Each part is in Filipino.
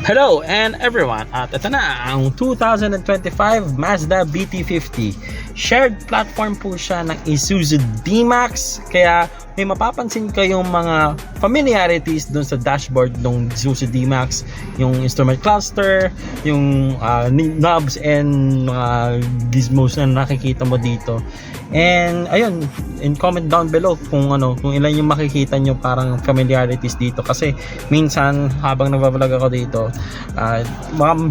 Hello and everyone, at ito na ang 2025 Mazda BT50. Shared platform po siya ng Isuzu D-Max, kaya may mapapansin kayong mga familiarities dun sa dashboard ng Isuzu D-Max, yung instrument cluster, yung knobs and mga gizmos na nakikita mo dito. And ayun, in comment down below kung ilan yung makikita nyo parang familiarities dito, kasi minsan habang nagbablog ako dito,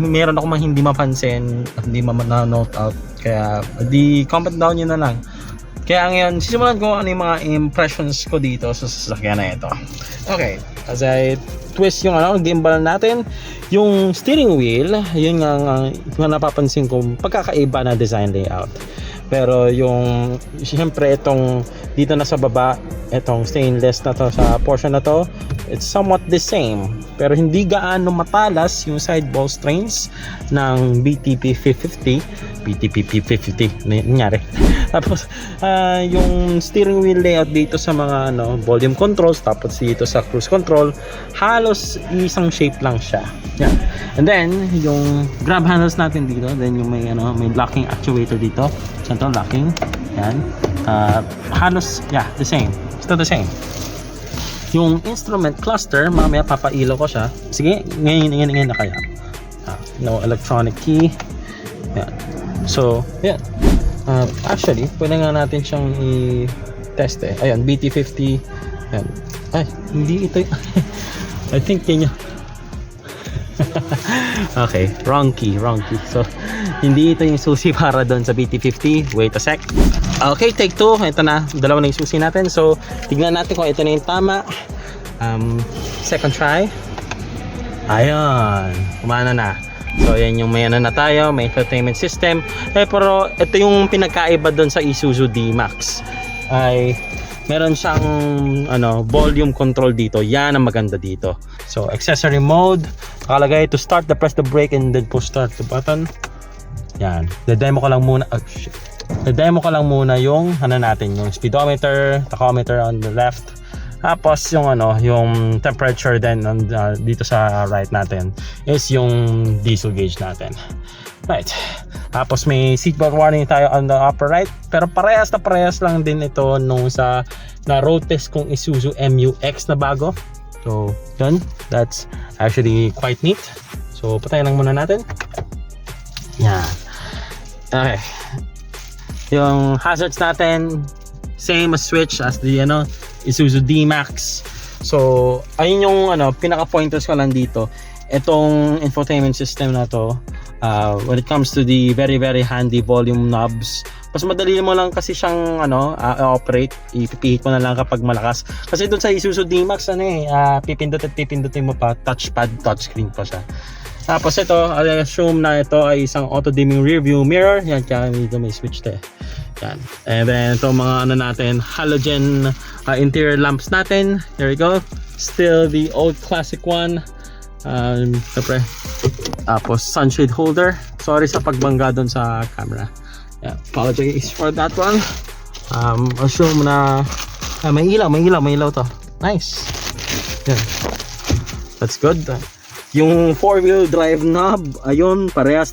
meron ako mga hindi mapansin at hindi ma-note out, kaya di comment down nyo na lang. Kaya ngayon, sisimulan ko ano yung mga impressions ko dito sa sasakyan na ito. Okay, as I twist yung gimbal natin, yung steering wheel, yun nga napapansin ko pagkakaiba na design layout. Pero yung siyempre itong dito na sa baba, itong stainless na to sa portion na to, it's somewhat the same, pero hindi gaano matalas yung sidewall strains ng BTP50 nangyari. Tapos yung steering wheel layout dito sa mga volume controls, tapos dito sa cruise control, halos isang shape lang siya. Yan. And then yung grab handles natin dito, then yung may locking actuator dito, central locking. Yan. Halos the same. Still the same. Yung instrument cluster, mamaya papailaw ko siya. Sige, ngayon na kaya. No electronic key. Yan. So, yan. Actually, pwede nga natin siyang i-test eh. Ayan, BT50. Yan. Ay, hindi ito. I think yun yun. Okay, wrong key. So, hindi ito yung susi para doon sa BT50. Wait a sec. Okay, take 2. Ito na, dalawa na yung susi natin. So, tignan natin kung ito na yung tama. Second try. Ayan, kumana na. So, yan yung may na tayo, may entertainment system. Pero ito yung pinagkaiba doon sa Isuzu D-Max. Ay meron siyang volume control dito. Yan ang maganda dito. So, accessory mode, nakalagay to start, press the brake and then push start the button. Yan. Demo ko lang muna yung natin, yung speedometer, tachometer on the left. Tapos yung temperature then dito sa right natin is yung diesel gauge natin. Right. Tapos may seatbelt warning tayo on the upper right. Pero parehas lang din ito nung sa road test kong Isuzu MU-X na bago. So, done. That's actually quite neat. So, patayin lang muna natin. Yan. Okay. Yung hazards natin, same as switch as the Isuzu D-Max. So, ayun yung pinaka-pointers ko lang dito. Itong infotainment system na to, when it comes to the very very handy volume knobs, mas madali mo lang kasi siyang operate. Ipipihit mo na lang kapag malakas. Kasi doon sa Isuzu D-Max pipindutin mo pa, touchscreen pa siya. Tapos ito, I assume na ito ay isang auto-dimming rear view mirror. Yan, kaya dito may switch to. Yan. And then ito mga natin, halogen interior lamps natin. Here we go. Still the old classic one. Siyempre. Tapos sunshade holder. Sorry sa pagbangga doon sa camera. Yeah, apologize for that one. Assume na may ilaw to. Nice. Yeah. That's good. Yung 4-wheel drive knob, ayun, parehas.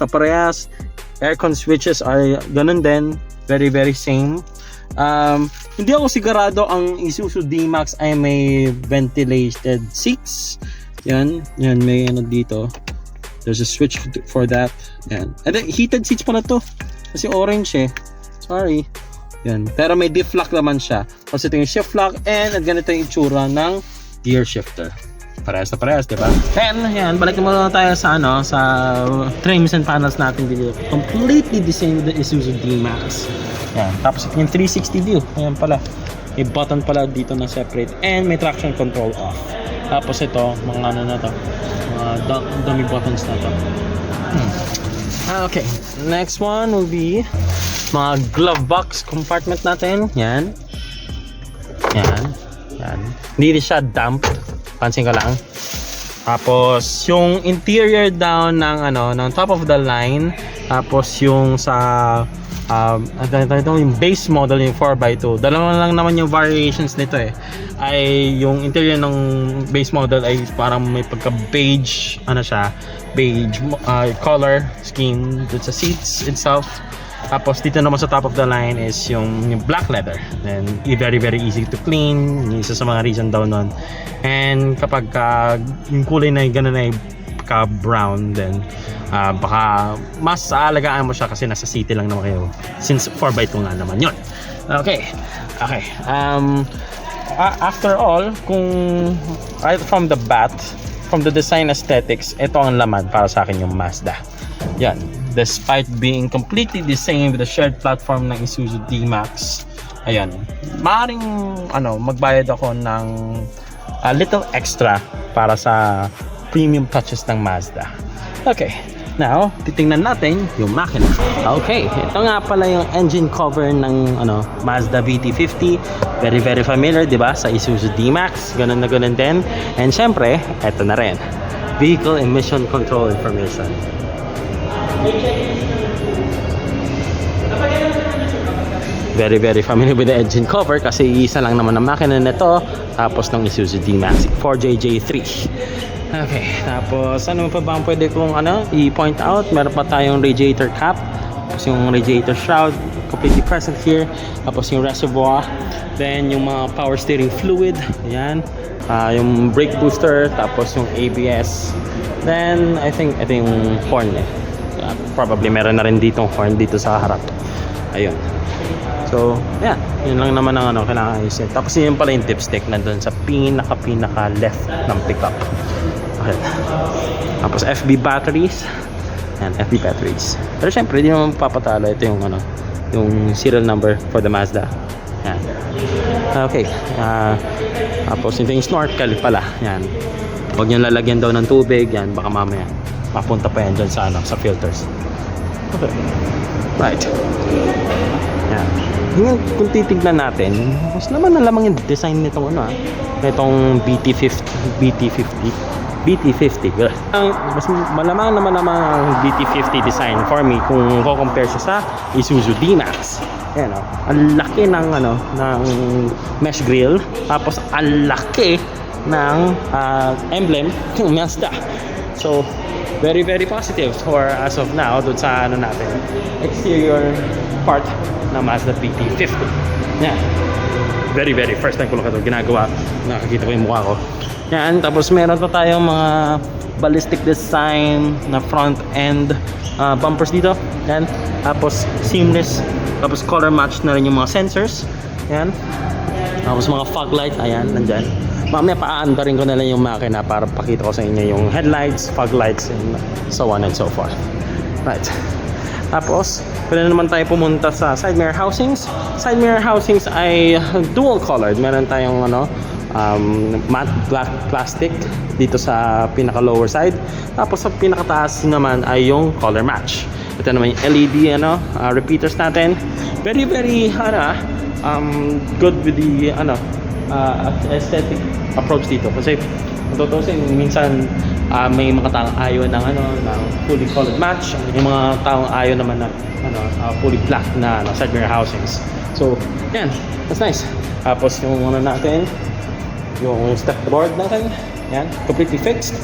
Aircon switches are ganun din. Very very same. Hindi ako sigurado ang Isuzu D-Max ay may ventilated seats. Yan may dito. There's a switch for that. Yan. And then heated seats pala to. Kasi orange Sorry. Yan. Pero may diff lock naman siya. Kasi ito yung shift lock and ganito yung itsura ng gear shifter. Parehas, diba? Then, yan, balik muna tayo sa trims and panels natin dito. Completely the same with the Isuzu D-Max. Yan. Tapos ito yung 360 view. Ayan pala. May button pala dito na separate and may traction control off. Tapos ito, mga mga dummy buttons na to. Okay, next one will be mga glove box compartment natin. Yan. Hindi siya damp. Pansin ko lang. Tapos yung interior down ng top of the line. Tapos yung sa ito yung base model, yung 4x2. Dalawa lang naman yung variations nito eh. Ay yung interior ng base model ay parang may pagka beige, ano siya, beige color scheme dun sa seats itself. Tapos dito naman sa top of the line is yung black leather. Then very very easy to clean. Yung isa sa mga reason daw nun. And kapag yung kulay na gano'n na ka brown, then baka mas aalagaan mo siya kasi nasa city lang naman kayo. Since 4x2 nga naman yun. Okay. After all, kung right from the bat, from the design aesthetics, ito ang laman para sa akin yung Mazda. Yan. Despite being completely the same with the shared platform ng Isuzu D-Max, ayan, maaaring magbayad ako ng a little extra para sa premium touches ng Mazda. Okay, now titingnan natin yung makina. Okay, ito nga pala yung engine cover ng Mazda BT50. Very very familiar, di ba, sa Isuzu D-Max. Ganun na ganun din. And syempre, ito na rin, vehicle emission control information. Very very familiar with the engine cover kasi isa lang naman ang makina nito, tapos ng Isuzu D-Max 4JJ3. Okay, tapos ano pa ba ang pwede kong i-point out? Meron pa tayong radiator cap, tapos yung radiator shroud completely present here, tapos yung reservoir, then yung mga power steering fluid, ayan, yung brake booster, tapos yung ABS, then I think ito yung horn probably meron na rin ditong horn dito sa harap. Ayun. So, yeah, yun lang naman ang kailangan ayusin. Tapos yun pala yung dipstick nandun sa pinaka left ng pickup. Okay. Tapos FB batteries. Yan, FB batteries. Pero syempre, di naman papatalo. Ito yung yung serial number for the Mazda. Yan. Okay. Tapos ito yung snorkel pala. Yan. Huwag nyo lalagyan daw ng tubig. Yan, baka mamaya mapunta pa yan dyan sa sa filters. Okay. Right. Yan. Ngayon, kung titignan natin, mas naman alamang yung design nitong itong BT50. Mas malamang naman ang BT50 design for me kung compare siya sa Isuzu D-Max. Ayan, ang laki ng ng mesh grill, tapos ang laki ng emblem ng Mazda. So very very positive for as of now dun sa natin exterior part ng Mazda BT50. Yan. Very very first time ko lang ito ginagawa. Nakakita ko yung mukha ko. Yan. Tapos meron pa tayong mga ballistic design na front end bumpers dito. Yan. Tapos seamless. Tapos color match na rin yung mga sensors. Yan. Tapos mga fog light. Ayan, nandyan. Mamaya paandarin ko na lang yung makina para pakita ko sa inyo yung headlights, fog lights, and so on and so forth. Right. Tapos, pwede naman tayo pumunta sa side mirror housings. Side mirror housings ay dual colored. Meron tayong matte black plastic dito sa pinaka lower side. Tapos sa pinakataas naman ay yung color match. Ito naman yung LED repeaters natin. Very very good with the aesthetic approach dito kasi tutusin minsan may mga taong ayaw ng ng fully colored match, yung mga taong ayaw naman na fully black na side mirror housings. So yan, that's nice. Tapos yung natin yung step board natin, yan, completely fixed.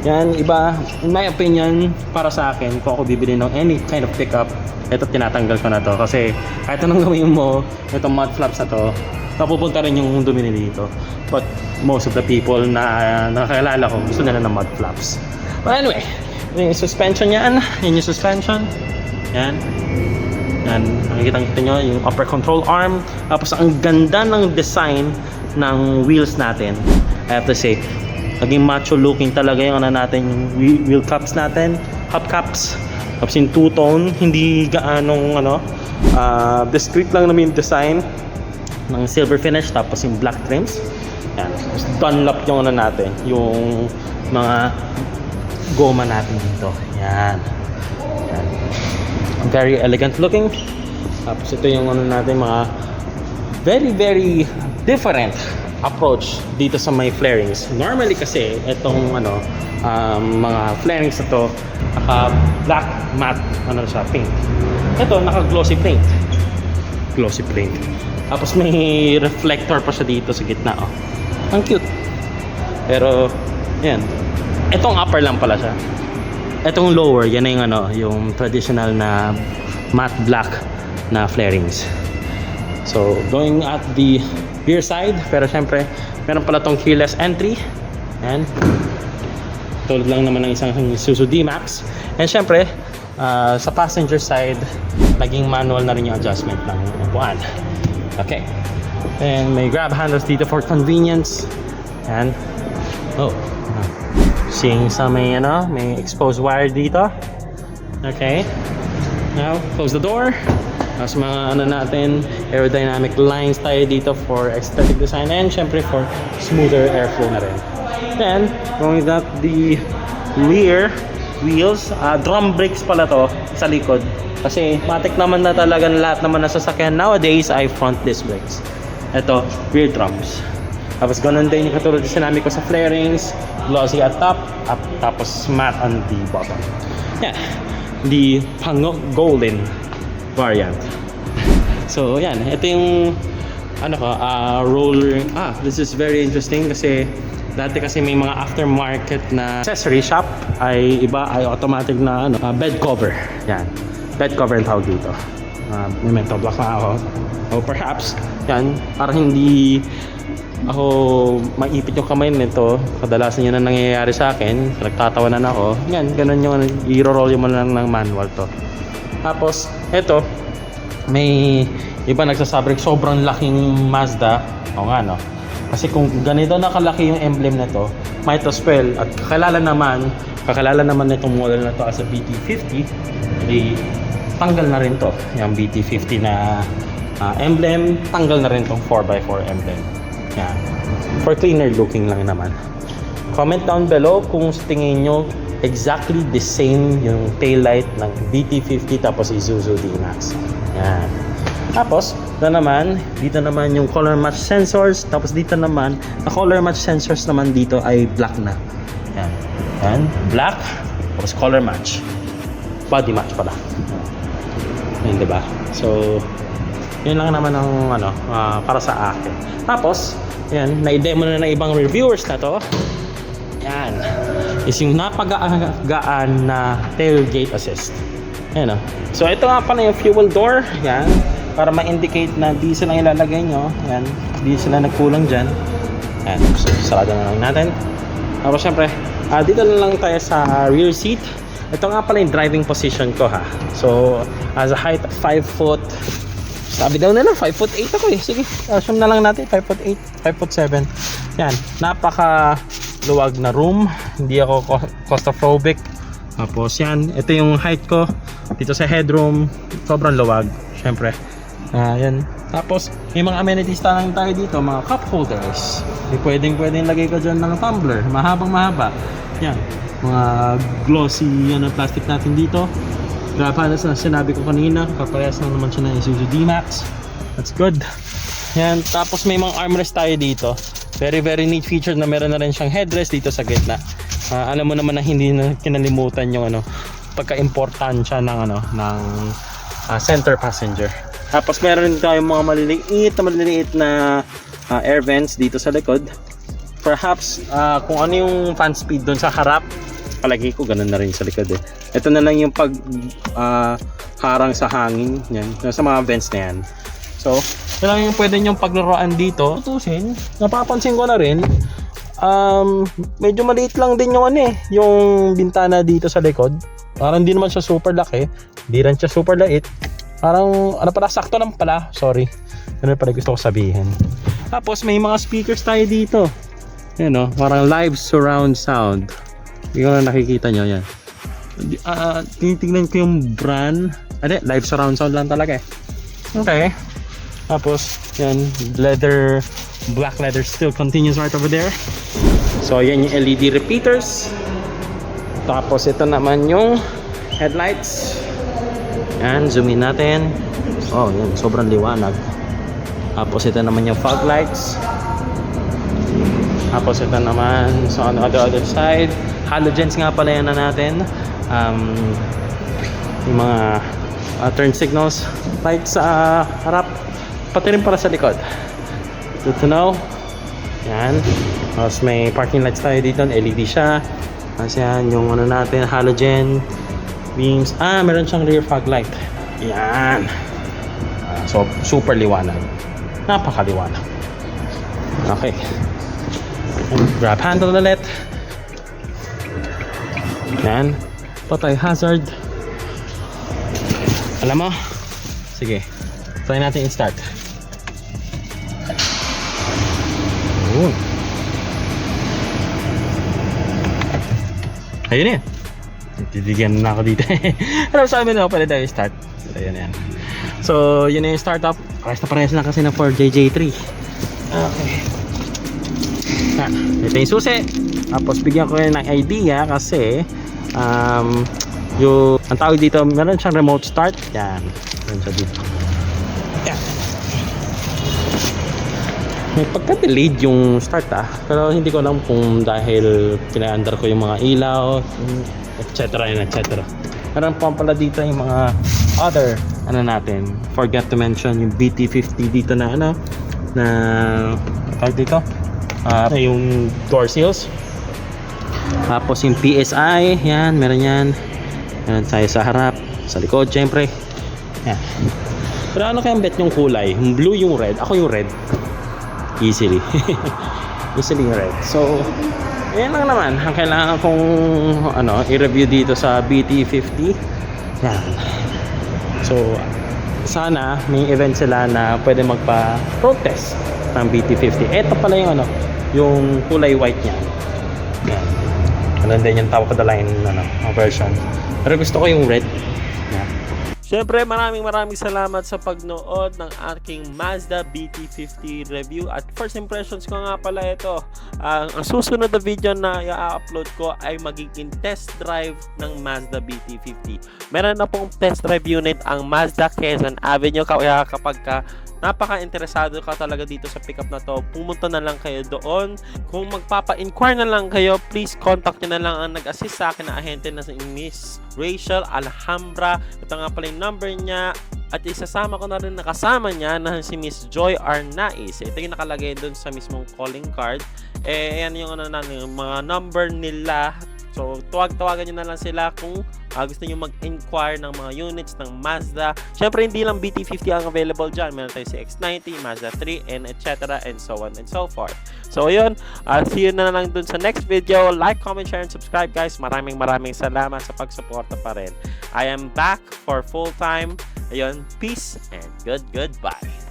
Yan, iba, in my opinion, para sa akin, kung ako bibili ng any kind of pickup, ito tinatanggal ko na to kasi kahit anong gawin mo, itong mud flaps na to, napupunta rin yung dumi dito. But most of the people na nakakilala ko gusto nila ng mud flaps. But anyway, yung suspension yan, yung suspension. Yan. Yan, nakikita nyo yung upper control arm. Tapos ang ganda ng design ng wheels natin. I have to say, naging macho looking talaga yung natin, yung wheel caps natin, hubcaps. Tapos yung two-tone, hindi gaanong discreet lang naman yung design ng silver finish, tapos yung black trims. Yan. Tapos Dunlop yung natin, yung mga goma natin dito. Yan. Yan. Very elegant looking. Tapos ito yung natin, mga very very different approach dito sa may flarings. Normally kasi itong mga flarings na to naka black matte siya, paint. Ito naka glossy paint. Glossy paint. Tapos may reflector pa siya dito sa gitna, oh. Ang cute. Pero yan. Itong upper lang pala siya. Itong lower, yan na yung yung traditional na matte black na flarings. So, going at the rear side, pero syempre, meron pala tong keyless entry. Yan. Tulad lang naman ng isang Isuzu D-Max. And syempre, sa passenger side, naging manual na rin yung adjustment ng upuan. Okay. And may grab handles dito for convenience. And, seeing sa may exposed wire dito. Okay. Now, close the door. Tapos mga natin, aerodynamic lines tayo dito for aesthetic design and syempre for smoother airflow na rin. Then, going up the rear wheels, drum brakes pala to sa likod. Kasi matik naman na talaga lahat naman na sasakyan nowadays ay front disc brakes. Ito, rear drums. Tapos ganun din yung katulad yung sinabi ko sa flarings, glossy at top, tapos matte on the bottom. Yeah, the golden variant. So yan, ito yung roller. This is very interesting kasi dati kasi may mga aftermarket na accessory shop ay iba ay automatic na bed cover. Yan, bed cover ang tawag dito. May mental block na ako. O perhaps yan, parang hindi ako maipit yung kamay nito. Kadalasan yun ang nangyayari sa akin. Nagtatawanan ako. Yan, ganun yung i-roll mo lang ng manual to. Tapos, eto, may iba nagsasabi sobrang laking Mazda. O nga, no? Kasi kung ganito nakalaki yung emblem na to, might as well, at kakilala naman itong model na to as a BT50, tanggal na rin to. Yung BT50 na emblem, tanggal na rin tong 4x4 emblem. Yan. For cleaner looking lang naman. Comment down below kung sa tingin nyo exactly the same yung taillight ng BT50 tapos Isuzu D-Max. Yan. Tapos, dito naman yung color match sensors. Tapos dito naman, na color match sensors naman dito ay black na. Yan. Yan. Black. Tapos color match. Body match pala. Yan, diba? So, yun lang naman ang para sa akin. Tapos, yan, na-demo na ng ibang reviewers na to. Yan. Is yung napagaan na tailgate assist. Yan, So, ito nga pala yung fuel door. Yan. Para ma-indicate na diesel ang ilalagay nyo. Yan. Diesel na nagkulang dyan. Yan. So, sarado na lang natin. Tapos, syempre, dito na lang tayo sa rear seat. Ito nga pala yung driving position ko, ha. So, as a height of 5 foot, sabi daw nila 5'8" ako eh. Sige, assume na lang natin 5'8", 5'7". Yan, napaka luwag na room. Hindi ako claustrophobic. Tapos yan, ito yung height ko dito sa headroom. Sobrang luwag, syempre. Yan. Tapos may mga amenities lang tayo dito, mga cup holders. Pwedeng lagay ko dyan ng tumbler, mahaba. Yan, mga glossy plastic natin dito. Grabe na sinabi ko kanina, kaparehas lang naman siya ng Isuzu D-Max. That's good. Yan, tapos may mga armrest tayo dito. Very neat feature na meron na rin siyang headrest dito sa gitna. Alam mo naman na hindi na kinalimutan yung pagka-importansya ng center passenger. Tapos meron din tayong mga maliliit na air vents dito sa likod. Perhaps kung ano yung fan speed doon sa harap, palagi ko ganun na rin sa likod eh. Ito na lang yung harang sa hangin yan, sa mga vents na yan. So, yun lang yung pwede nyong paglaruan dito. Tutusin, napapansin ko na rin, medyo maliit lang din yung yung bintana dito sa likod. Parang hindi naman siya super laki, hindi rin siya super liit. Parang sakto lang pala, sorry. Ano pala gusto ko sabihin. Tapos may mga speakers tayo dito. Yan parang live surround sound. Hindi ko na nakikita nyo yan. Tinitignan ko yung brand. Live surround sound lang talaga eh. Okay. Tapos, yan, black leather still continues right over there. So, yan yung LED repeaters. Tapos, ito naman yung headlights. Yan, zoom in natin. Oh, yan, sobrang liwanag. Tapos, ito naman yung fog lights. Tapos ito naman, so on the other side, halogens nga pala yan na natin. Yung mga turn signals, lights sa harap, pati rin para sa likod. Good to know. Yan. Tapos may parking lights tayo dito, LED siya. Tapos yan, yung ano natin, halogen beams. Meron siyang rear fog light. Yan. So, super liwanag. Napakaliwanag. Okay. Grab handle ulit. Yan. Patay hazard. Alam mo? Sige. Try natin i-start. Ayun yan. Titigyan na ako dito. Alam sa amin na pwede tayo i-start. So, yun yan. So, yun na yung startup. Parehas na kasi ng Ford JJ3. Okay. Ito yung susi. Tapos bigyan ko yun ng idea kasi yung ang tawag dito, meron siyang remote start. Yan. Meron siya dito. Yan. May pagka-delayed yung start pero hindi ko alam kung dahil pina-under ko yung mga ilaw, etc. etc. Meron pa pala dito yung mga other natin. Forgot to mention yung BT50 dito na na tawag dito. Yung door seals. Tapos yung PSI, yan, meron yan. Meron tayo sa harap, sa likod, syempre. Yan. Pero ano kayang bet yung kulay? Yung blue, yung red. Ako yung red. Easily. Easily yung red. So, yan lang naman. Ang kailangan kong i-review dito sa BT50. Yan. So, sana may event sila na pwede magpa-road test ng BT50. Ito pala yung yung kulay white niya. Yan. Ano din yung top of the line version. Pero gusto ko yung red. Yan. Siyempre, maraming salamat sa pagnood ng aking Mazda BT50 review. At first impressions ko nga pala ito. Ang susunod na video na i-upload ko ay magiging test drive ng Mazda BT50. Meron na pong test drive unit ang Mazda Quezon Avenue. Kaya kapag napaka-interesado ka talaga dito sa pickup na to, pumunta na lang kayo doon. Kung magpapa-inquire na lang kayo, please contact nyo na lang ang nag-assist sa akin na ahente na si Miss Rachel Alhambra. Ito nga pala yung number niya. At isasama ko na rin nakasama niya na si Miss Joy Arnaiz. Ito yung nakalagay doon sa mismong calling card. Yan yung mga number nila. So, tawagan nyo na lang sila kung gusto nyo mag-inquire ng mga units ng Mazda. Syempre, hindi lang BT50 ang available dyan. Meron tayo si X90, Mazda 3, and etc. and so on and so forth. So, yun. See you na lang dun sa next video. Like, comment, share, and subscribe, guys. Maraming salamat sa pagsuporta pa rin. I am back for full time. Ayun, peace and goodbye.